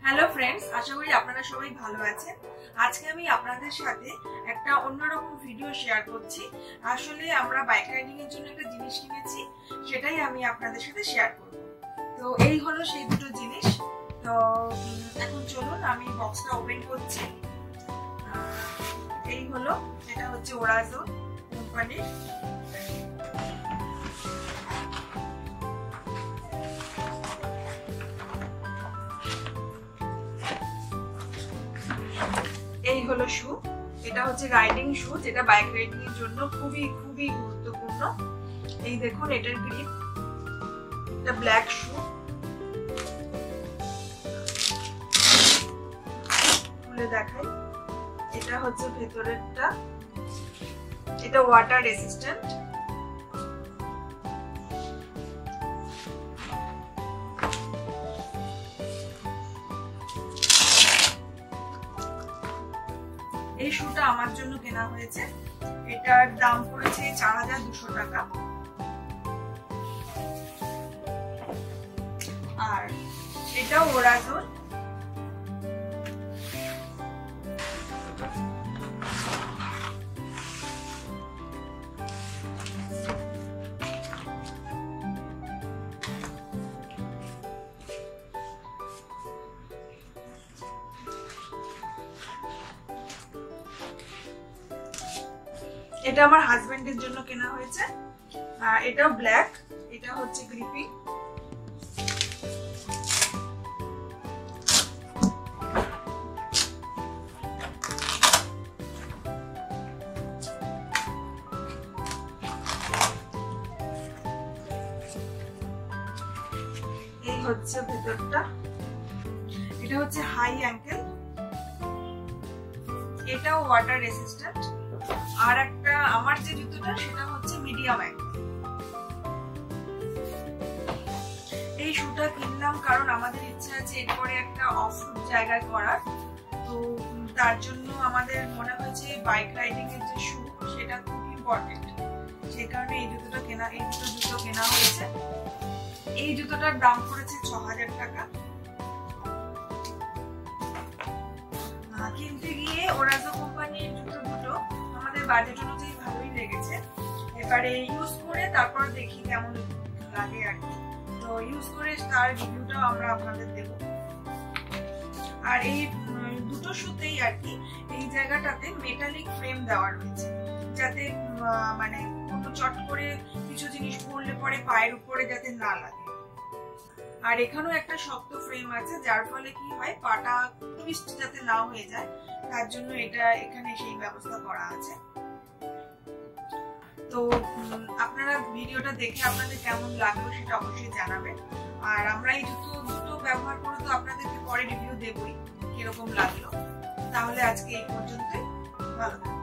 Hello friends, আশা করি আপনারা সবাই ভালো আছেন। আজকে আমি আপনাদের সাথে একটা অন্যরকম ভিডিও শেয়ার করছি। আসলে আমরা বাইক রাইডিং এর জন্য একটা জিনিস কিনেছি, সেটাই আমি আপনাদের সাথে শেয়ার করব। তো এই হলো সেই দুটো জিনিস। তো এখন চলুন আমি বক্সটা ওপেন করছি। এই হলো, এটা হচ্ছে ওরাজো কোম্পানির। এই হলো শু, এটা হচ্ছে রাইডিং শু, যেটা বাইক রাইডিং এর জন্য খুবই খুবই গুরুত্বপূর্ণ। এই দেখুন এটার গ্রিপ, এটা ব্ল্যাক শু। খুলে দেখাই, এটা হচ্ছে ভেতরেরটা, এটা ওয়াটার রেসিস্ট্যান্ট। এই শুটা আমার জন্য কেনা হয়েছে, এটার দাম পড়েছে 4200 টাকা। আর এটা ওরাজোর। এটা আমার হাজবেন্ডের জন্য কেনা হয়েছে, এটাও ব্ল্যাক, এটা হচ্ছে গ্রিপিং। এই হচ্ছে ভেতরটা, এটা হচ্ছে হাই অ্যাঙ্কেল, এটাও ওয়াটার রেসিস্ট্যান্ট। আর একটা আমার যে জুতোটা সেটা হচ্ছে মিডিয়াম অ্যাঙ্কেল। এই শুটা কিনলাম কারণ আমাদের ইচ্ছা আছে এরপরে একটা অফ রোড জায়গায় করার, তো তার জন্য আমাদের মনে হয়েছে বাইক রাইডিং এর যে শু সেটা খুব ইম্পর্টেন্ট, সেই কারণে এই দুটো জুতো কেনা হয়েছে। এই জুতোটার দাম পড়েছে 6000 টাকা। কিনতে গিয়ে ওরাজো কোম্পানির জুতো দুটো আমাদের বাজেট অনুযায়ী ভালোই লেগেছে। এবারে ইউজ করে তারপর দেখি কেমন লাগে আর কি, তো ইউজ করে তার রিভিউটাও আমরা আপনাদের দেব। আর এই দুটো শুতেই আর কি এই জায়গাটাতে মেটালিক ফ্রেম দেওয়া রয়েছে, যাতে মানে কোনো চট করে কিছু জিনিস পড়লে পরে পায়ের উপরে যাতে না লাগে। আর এখানেও একটা শক্ত ফ্রেম আছে, যার ফলে কি হয় পাটা টুইস্ট যাতে না হয়ে যায়, তার জন্য এটা এখানে সেই ব্যবস্থা করা আছে। তো আপনারা ভিডিওটা দেখে আপনাদের কেমন লাগলো সেটা অবশ্যই জানাবেন। আর আমরা এই দুটো ব্যবহার করে তো আপনাদেরকে পরে রিভিউ দেবই কিরকম লাগলো। তাহলে আজকে এই পর্যন্তই, ভালো থাকবেন।